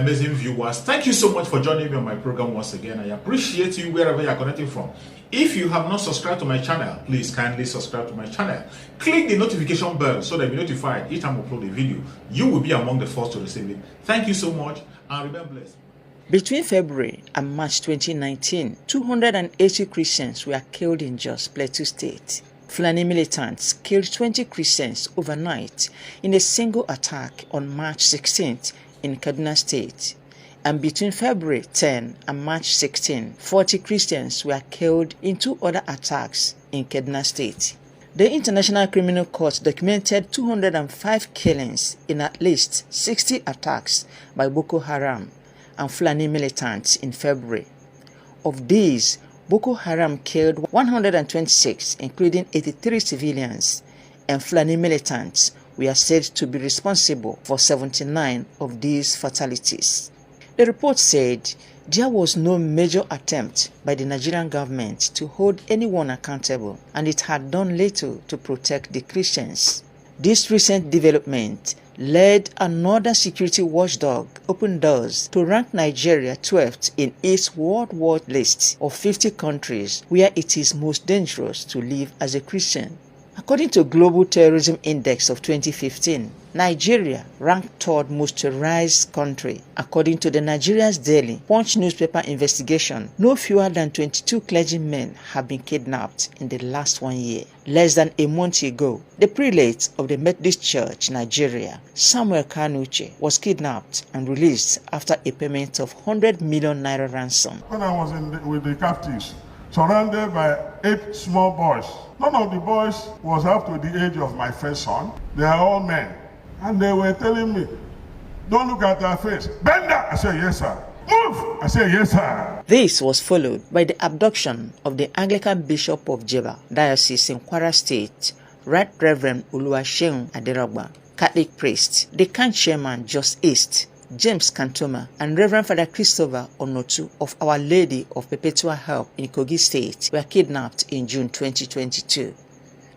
amazing viewers. Thank you so much for joining me on my program once again. I appreciate you wherever you are connecting from. If you have not subscribed to my channel, please kindly subscribe to my channel. Click the notification bell so that you'll be notified each time I upload a video. You will be among the first to receive it. Thank you so much and remain blessed. Between February and March 2019, 280 Christians were killed in Jos Plateau State. Fulani militants killed 20 Christians overnight in a single attack on March 16th in Kaduna State. And between February 10 and March 16, 40 Christians were killed in two other attacks in Kaduna State. The International Criminal Court documented 205 killings in at least 60 attacks by Boko Haram and Fulani militants in February. Of these, Boko Haram killed 126, including 83 civilians, and Fulani militants were said to be responsible for 79 of these fatalities. The report said there was no major attempt by the Nigerian government to hold anyone accountable, and it had done little to protect the Christians. This recent development led another security watchdog open doors to rank Nigeria 12th in its World Watch list of 50 countries where it is most dangerous to live as a Christian. According to Global Terrorism Index of 2015, Nigeria ranked third most terrorized country. According to the Nigeria's Daily Punch newspaper investigation, no fewer than 22 clergymen have been kidnapped in the last 1 year. Less than a month ago, the prelate of the Methodist Church, Nigeria, Samuel Kanuche, was kidnapped and released after a payment of 100 million naira ransom. When I was with the captives, surrounded by 8 small boys. None of the boys was up to the age of my first son. They are all men. And they were telling me, don't look at their face. Bend that! I said, yes, sir. Move! I said, yes, sir. This was followed by the abduction of the Anglican Bishop of Jeba, Diocese in Kwara State, Right Reverend Oluwaseun Aderogba, Catholic priest, the camp chairman Jos East, James Kantoma, and Reverend Father Christopher Onotu of Our Lady of Perpetual Help in Kogi State were kidnapped in June 2022.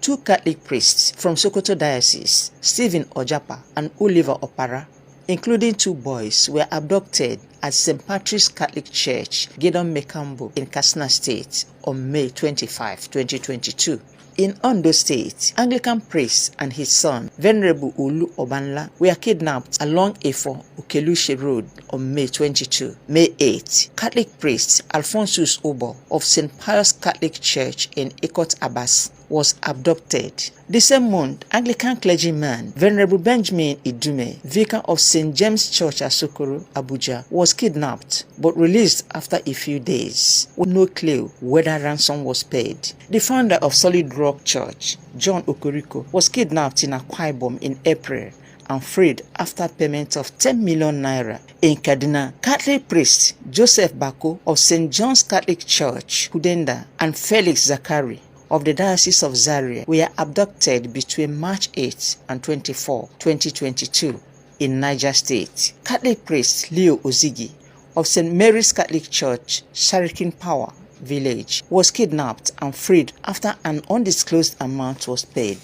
Two Catholic priests from Sokoto Diocese, Stephen Ojapa and Oliver Opara, including 2 boys, were abducted at St. Patrick's Catholic Church, Gideon Mekambo in Katsina State on May 25, 2022. In Ondo State, Anglican priest and his son, Venerable Ulu Obanla, were kidnapped along Efo Okelushe Road on May 22. May 8, Catholic priest Alphonsus Obo of St. Pius Catholic Church in Ikot Abbas was abducted. The same month, Anglican clergyman Venerable Benjamin Idume, vicar of St. James Church Asokoro, Abuja, was kidnapped but released after a few days, with no clue whether ransom was paid. The founder of Solid Rock Church, John Okoriko, was kidnapped in Akwa Ibom in April and freed after payment of 10 million naira. In Kaduna, Catholic priest Joseph Bako of St. John's Catholic Church, Kudenda, and Felix Zakari of the Diocese of Zaria were abducted between March 8 and 24, 2022. In Niger State, Catholic priest Leo Ozigi of St. Mary's Catholic Church, Sharikin Power Village, was kidnapped and freed after an undisclosed amount was paid.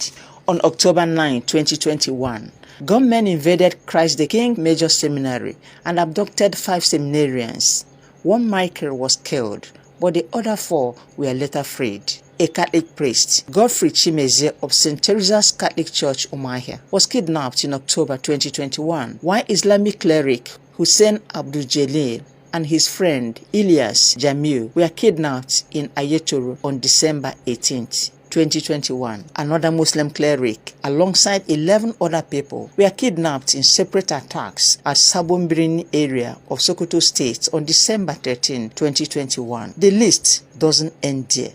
On October 9, 2021, gunmen invaded Christ the King Major Seminary and abducted 5 seminarians. 1 Michael was killed, but the other 4 were later freed. A Catholic priest, Godfrey Chimeze of St. Teresa's Catholic Church, Umahia, was kidnapped in October 2021, while Islamic cleric Hussein Abdul Jalil and his friend Ilyas Jamil were kidnapped in Ayetoro on December 18, 2021. Another Muslim cleric, alongside 11 other people, were kidnapped in separate attacks at Sabombirini area of Sokoto State on December 13, 2021. The list doesn't end there.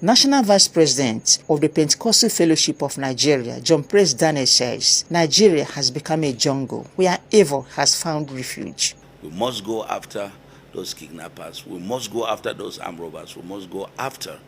National Vice President of the Pentecostal Fellowship of Nigeria, John Praise Daniel, says Nigeria has become a jungle where evil has found refuge. We must go after those kidnappers. We must go after those armed robbers. We must go after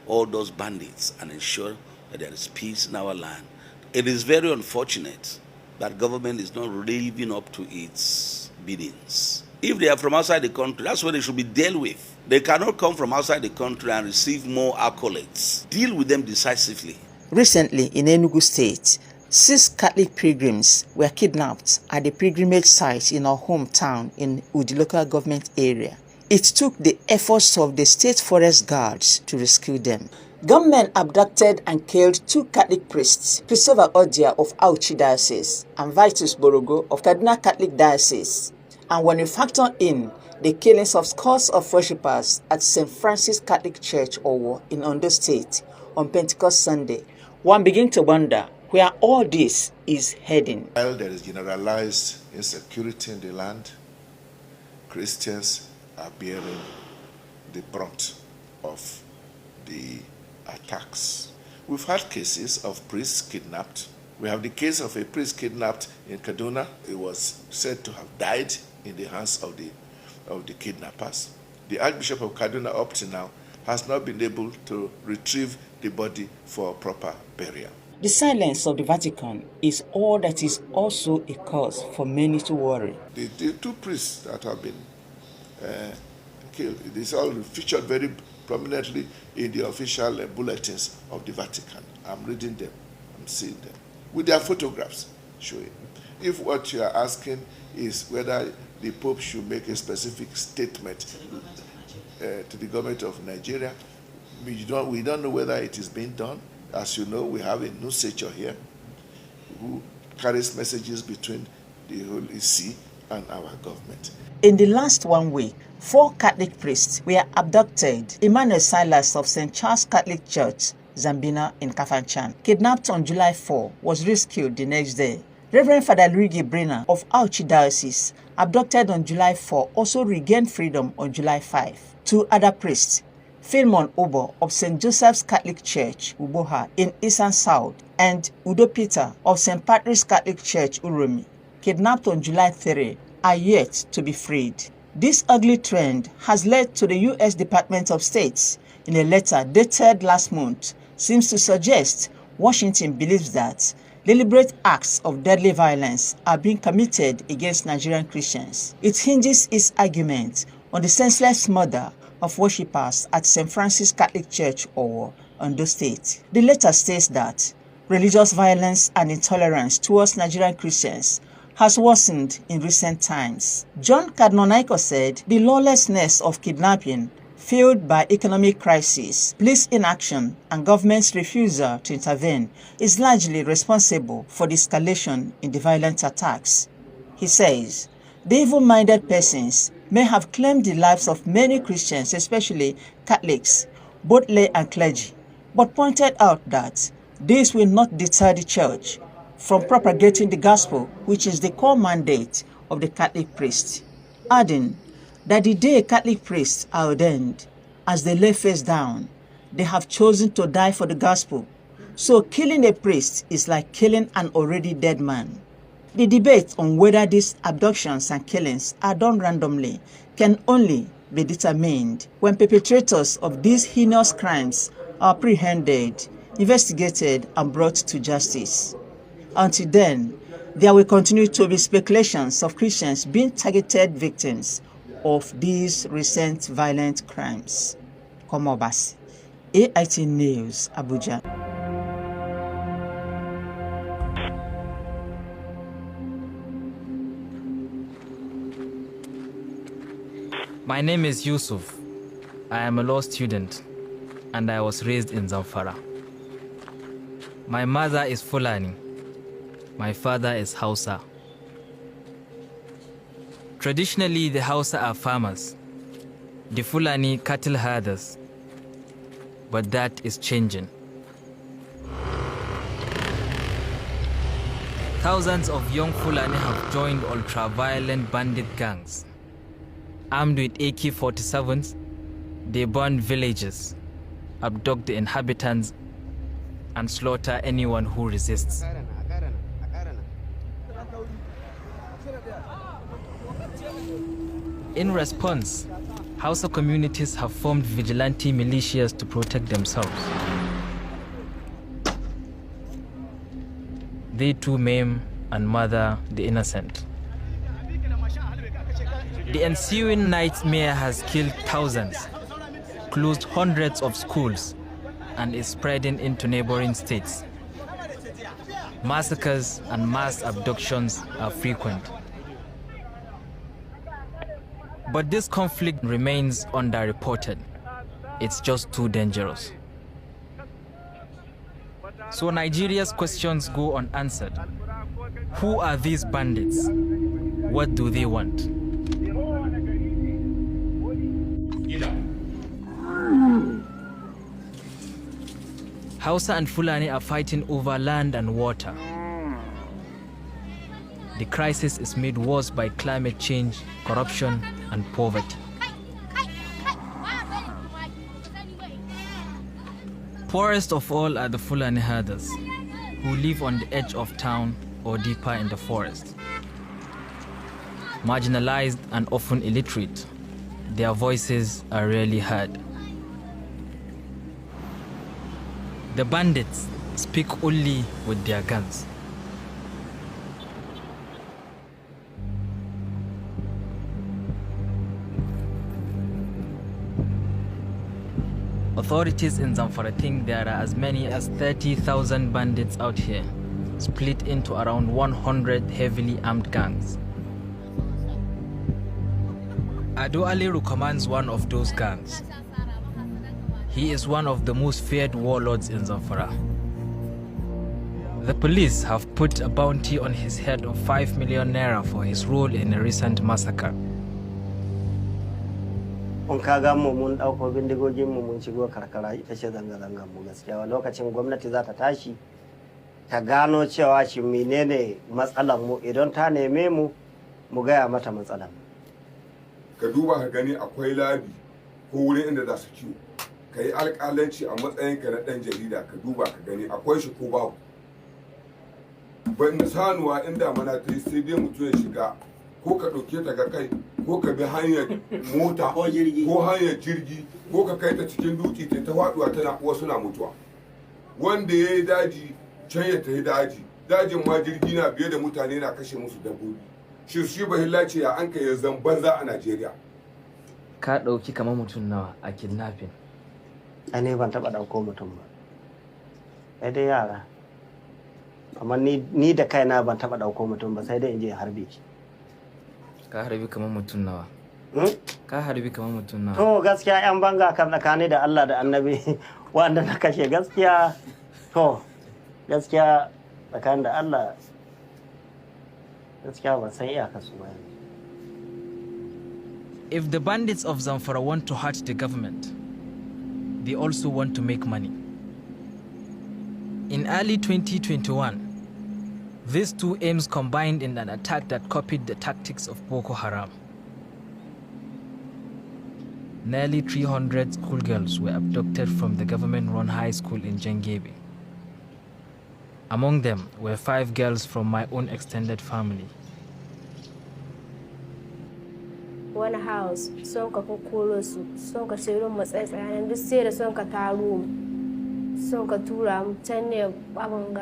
all those bandits and ensure that there is peace in our land. It is very unfortunate that government is not living up to its biddings. If they are from outside the country, that's what they should be dealt with. They cannot come from outside the country and receive more accolades. Deal with them decisively. Recently in Enugu State, 6 Catholic pilgrims were kidnapped at the pilgrimage site in our hometown in Udi local government area. It took the efforts of the state forest guards to rescue them. Gunmen abducted and killed 2 Catholic priests, Christopher Odia of Auchi Diocese and Vitus Borogo of Kaduna Catholic Diocese. And when you factor in the killings of scores of worshippers at St. Francis Catholic Church, Owo, in Ondo State on Pentecost Sunday, one begins to wonder where all this is heading. While there is generalized insecurity in the land, Christians are bearing the brunt of the attacks. We've had cases of priests kidnapped. We have the case of a priest kidnapped in Kaduna. He was said to have died in the hands of the kidnappers. The Archbishop of Kaduna up to now has not been able to retrieve the body for proper burial. The silence of the Vatican is all that is also a cause for many to worry. The 2 priests that have been killed, this all featured very prominently in the official bulletins of the Vatican. I'm reading them, I'm seeing them, with their photographs showing. If what you are asking is whether the Pope should make a specific statement to the government of Nigeria, we don't know whether it is being done. As you know, we have a nuncio here who carries messages between the Holy See and our government. In the last 1 week, 4 Catholic priests were abducted. Emmanuel Silas of St. Charles Catholic Church, Zambina in Kafanchan, kidnapped on July 4, was rescued the next day. Reverend Father Luigi Brina of Auchi Diocese, abducted on July 4, also regained freedom on July 5. 2 other priests, Philemon Obo of St. Joseph's Catholic Church, Uboha, in Eastern South, and Udo Peter of St. Patrick's Catholic Church, Uromi, kidnapped on July 3, are yet to be freed. This ugly trend has led to the U.S. Department of State, in a letter dated last month, seems to suggest Washington believes that deliberate acts of deadly violence are being committed against Nigerian Christians. It hinges its argument on the senseless murder of worshippers at St. Francis Catholic Church, Owo, Ondo State. The letter states that religious violence and intolerance towards Nigerian Christians has worsened in recent times. John Cardinal said the lawlessness of kidnapping, fueled by economic crisis, police inaction, and government's refusal to intervene, is largely responsible for the escalation in the violent attacks. He says, the evil-minded persons may have claimed the lives of many Christians, especially Catholics, both lay and clergy, but pointed out that this will not deter the Church from propagating the gospel, which is the core mandate of the Catholic priest, adding that the day Catholic priests are ordained, as they lay face down, they have chosen to die for the gospel. So killing a priest is like killing an already dead man. The debate on whether these abductions and killings are done randomly can only be determined when perpetrators of these heinous crimes are apprehended, investigated, and brought to justice. Until then, there will continue to be speculations of Christians being targeted victims of these recent violent crimes. Komobasi, AIT News, Abuja. My name is Yusuf. I am a law student and I was raised in Zamfara. My mother is Fulani. My father is Hausa. Traditionally, the Hausa are farmers, the Fulani cattle herders, but that is changing. Thousands of young Fulani have joined ultra-violent bandit gangs. Armed with AK-47s, they burn villages, abduct the inhabitants, and slaughter anyone who resists. In response, Hausa communities have formed vigilante militias to protect themselves. They too maim and murder the innocent. The ensuing nightmare has killed thousands, closed hundreds of schools, and is spreading into neighboring states. Massacres and mass abductions are frequent. But this conflict remains underreported. It's just too dangerous. So Nigeria's questions go unanswered. Who are these bandits? What do they want? Hausa and Fulani are fighting over land and water. The crisis is made worse by climate change, corruption, and poverty. Poorest of all are the Fulani herders, who live on the edge of town or deeper in the forest. Marginalized and often illiterate, their voices are rarely heard. The bandits speak only with their guns. Authorities in Zamfara think there are as many as 30,000 bandits out here, split into around 100 heavily armed gangs. Ado Aliru commands one of those gangs. He is one of the most feared warlords in Zamfara. The police have put a bounty on his head of 5 million naira for his role in a recent massacre. Mun kaga mu mun dauko bindigogin mu mun shigo karkara ita ce zanga-zangan mu gaskiya lokacin gwamnati za ta tashi ta gano cewa shi menene matsalar mu idan ta neme mu mu gaya mata matsalar. Ka duba ka gani akwai labi ko wurin inda za su kiwo. Ka yi alƙalanci a matsayinka na ɗan jarida ka duba ka gani akwai shi ko babu. Ban sanuwa inda mana ta yi sai dai mutum ya shiga ko ka ɗauke ta ga kai ko ka bi hanyar mota ko hanyar jirgi ko ka kai ta cikin dutse ta faɗuwa tana wasu na mutuwa. Wanda ya yi daji can ya tafi daji dajin ma jirgi na biye da mutane na kashe musu dabbobi. Shi bahilla ce ya an kai zan banza a Najeriya. Ka ɗauki kamar mutum nawa a kidnapping? Ne ban taɓa ɗauko mutum ba. Sai dai yara. Amma ni da kaina ban taɓa ɗauko mutum ba sai dai in je harbe shi. Ka harbi kamar mutum nawa? Ka harbi kamar mutum nawa? To gaskiya 'yan banga kan tsakani da Allah da Annabi wanda na kashe gaskiya gaskiya tsakanin da Allah gaskiya ban san iyakar su ba. If the bandits of Zamfara want to hurt the government, they also want to make money. In early 2021, these two aims combined in an attack that copied the tactics of Boko Haram. Nearly 300 schoolgirls were abducted from the government-run high school in Jengebe. Among them were 5 girls from my own extended family. One house, son ka kokoro su, son ka shirin matsayi duk sai da son ka taro mu, son ka tura mu can ne abin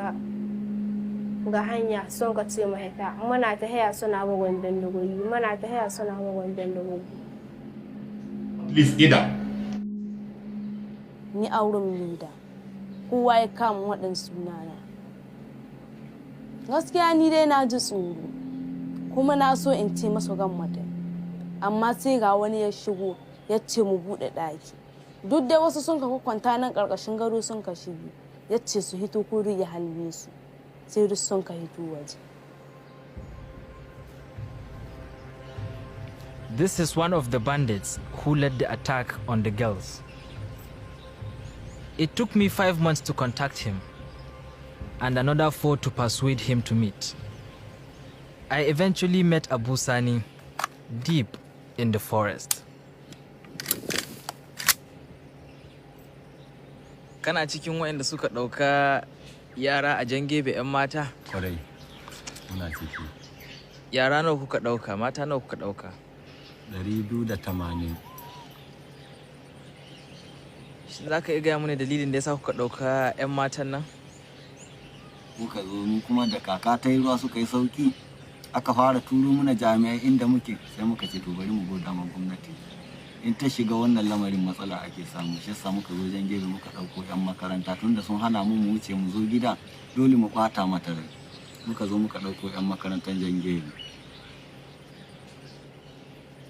ga hanya son ka ce mahaifa muna ta haya suna bugun dandagogi muna ta haya suna bugun dandagogi. Leave Ida. Ni auren lida kowa ya kama waɗansu sunana. Gaskiya ni dai na ji tsoro kuma na so in ce masa gan mata amma sai ga wani ya shigo ya ce mu buɗe ɗaki duk da wasu sun ka kwanta nan ƙarƙashin gado sun ka shige ya ce su hito ko ya halbe su. This is one of the bandits who led the attack on the girls. It took me 5 months to contact him and another 4 to persuade him to meet. I eventually met Abu Sani deep in the forest. Kana cikin waɗanda suka ɗauka yara a Jengebe 'yan mata? Kwarai, muna ciki. Yara nawa kuka ɗauka, mata nawa kuka ɗauka? 280. Shin za ka iya gaya mana dalilin da ya sa kuka ɗauka 'yan matan nan? Muka zo mu kuma da kaka ta yi ruwa suka yi sauki, aka fara turo mana jami'ai inda muke sai muka ce to bari mu goda ma gwamnati. in ta shiga wannan lamarin matsala ake samu. Shi yasa muka zo jan gebe muka ɗauko 'yan makaranta tunda sun hana mu wuce mu zo gida dole mu ɓata mata rai. Muka zo muka ɗauko 'yan makarantar jan gebe.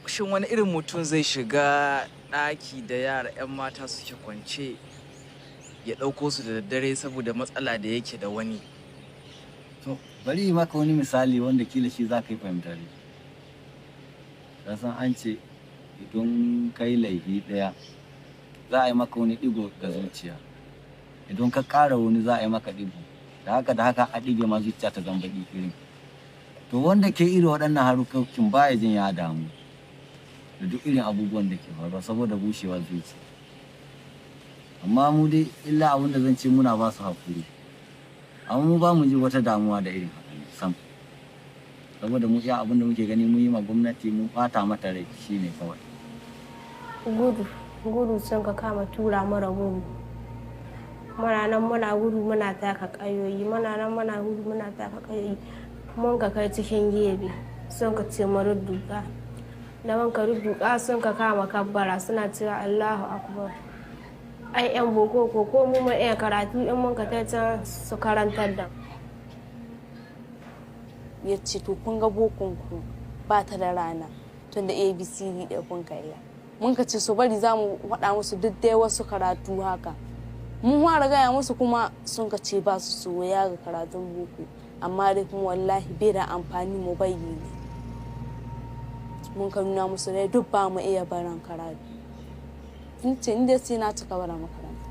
Shin wani irin mutum zai shiga ɗaki da yara 'yan mata suke kwance ya ɗauko su da daddare saboda matsala da yake da wani? To bari yi maka wani misali wanda kila shi za ka yi fahimta ne. Kasan an ce idan kai laifi ɗaya za a yi maka wani ɗigo ga zuciya, idan ka ƙara wani za a yi maka ɗigo, da haka a ɗige ma zuciya ta zama baƙi irin. To wanda ke irin waɗannan harukokin baya jin ya damu da duk irin abubuwan da ke faruwa saboda bushewar zuciya. Amma mu dai illa abin da zan ce muna ba su haƙuri, amma mu ba mu ji wata damuwa da irin haka sam. Saboda mu iya abin da muke gani mu yi ma gwamnati mun ɓata mata rai shine kawai. Gudu sun ka kama tura mara gudu. Muna nan muna gudu muna taka ƙayoyi, muna nan muna gudu muna taka ƙayoyi. Mun ka kai cikin gebe sun ka ce mu rudduka. Da mun ka rudduka sun ka kama kabbara suna cewa Allahu Akbar. Ai 'yan boko ko mu mun iya karatu in mun ka kai can su karantar da. Ya ce to kun ga bokonku ba ta da rana tunda ABCD ɗaya kun ka iya. Mun ka ce so bari za mu faɗa musu duk dai wasu karatu haka. Mun fara gaya musu kuma sun ka ce ba su so ya ga karatun boko, amma dai kuma wallahi bai da amfani mu bayyane. Mun ka nuna musu dai duk ba mu iya barin karatu. Sun ce ni dai sai na ci gaba da makaranta,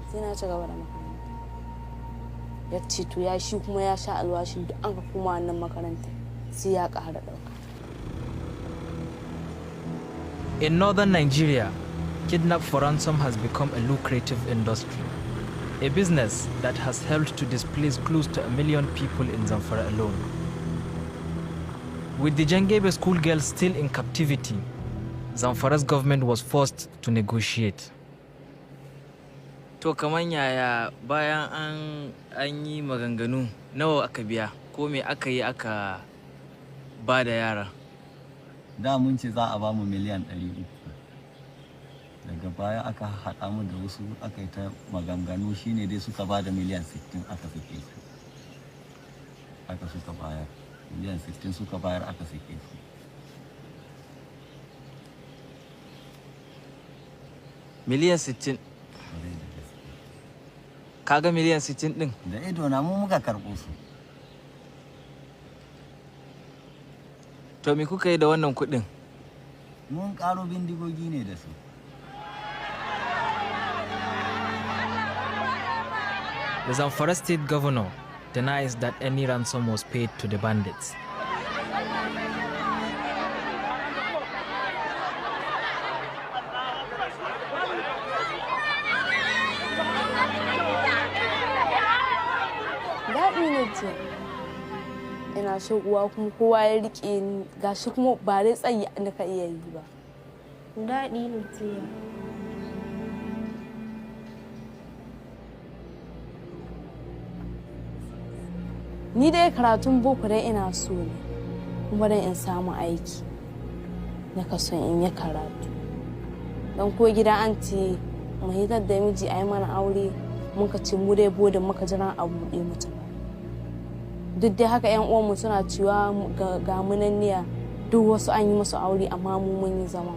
Ya ce to ya shi kuma ya sha alwashin duk an ka kuma wannan makaranta sai ya ƙara ɗauka. In northern Nigeria, kidnap for ransom has become a lucrative industry, a business that has helped to displace close to 1 million people in Zamfara alone. With the Jangebe schoolgirls still in captivity, Zamfara's government was forced to negotiate. To kaman yaya bayan an yi maganganu nawa aka biya ko me aka yi aka ba da yara? Da mun ce za a ba mu miliyan 300. Daga baya aka haɗa mu da wasu aka yi ta maganganu shine dai suka ba da miliyan 60 aka sake su. Aka suka bayar. Miliyan 60 suka bayar aka sake su. Miliyan 60? Kaga miliyan 60 din? Da ido na mu muka karɓo su. To me kuka yi da wannan kuɗin? Mun ƙaro bindigogi ne da su. The Zamfara state governor denies that any ransom was paid to the bandits. Daɗi ne ce. Ina so uwa kuma kowa ya riƙe ni gashi kuma ba dai tsayi da ka iya yi ba. Daɗi ne ce. Ni dai karatun boko dai ina so ne, kuma dan in samu aiki. Naka son in yi karatu. Dan ko gida an ce mu hitar da miji a yi mana aure mun ka ce mu dai bodin muka jira a buɗe mutum. Duk dai haka 'yan uwanmu suna cewa ga munanniya duk wasu an yi musu aure amma mu mun yi zama.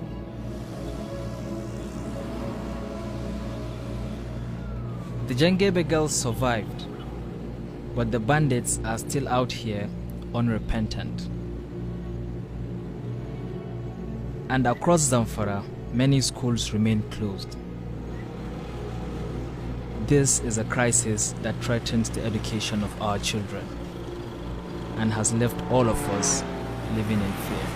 The Jangebe girls survived, but the bandits are still out here unrepentant. And across Zamfara, many schools remain closed. This is a crisis that threatens the education of our children and has left all of us living in fear.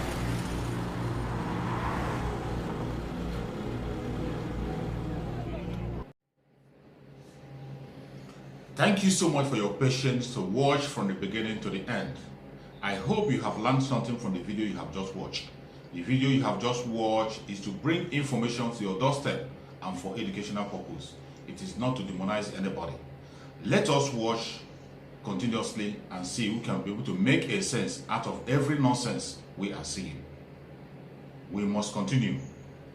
Thank you so much for your patience to watch from the beginning to the end. I hope you have learned something from the video you have just watched. The video you have just watched is to bring information to your doorstep and for educational purpose. It is not to demonize anybody. Let us watch continuously and see who can be able to make a sense out of every nonsense we are seeing. We must continue.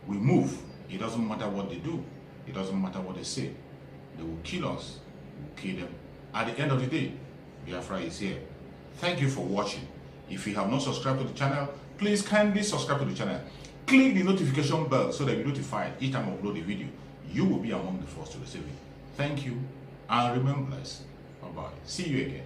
We move It doesn't matter what they do. It doesn't matter what they say. They will kill us. We'll kill them. At the end of the day, Biafra is here. Thank you for watching. If you have not subscribed to the channel, please kindly subscribe to the channel. Click the notification bell so that you're notified each time I upload a video. You will be among the first to receive it. Thank you and remain blessed. Bye-bye. See you again.